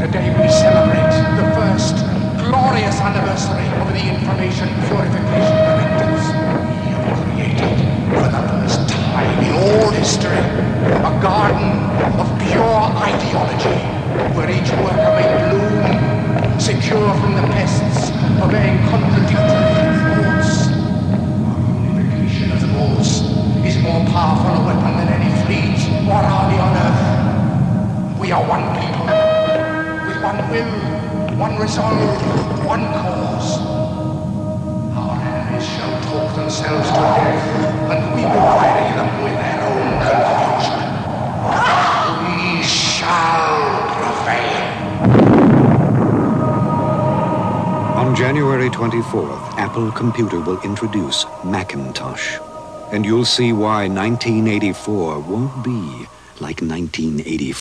Today we celebrate the first glorious anniversary of the information purification directives. We have created, for the first time in all history, a garden of pure ideology, where each worker may bloom, secure from the pests, obeying contradictory thoughts. Our unification of thoughts is more powerful a weapon than any fleet or army on earth. We are one people, with one will, one resolve, one cause. Our enemies shall talk themselves to death, and we will bury them with their own confusion. We shall prevail. On January 24th, Apple Computer will introduce Macintosh. And you'll see why 1984 won't be like 1984.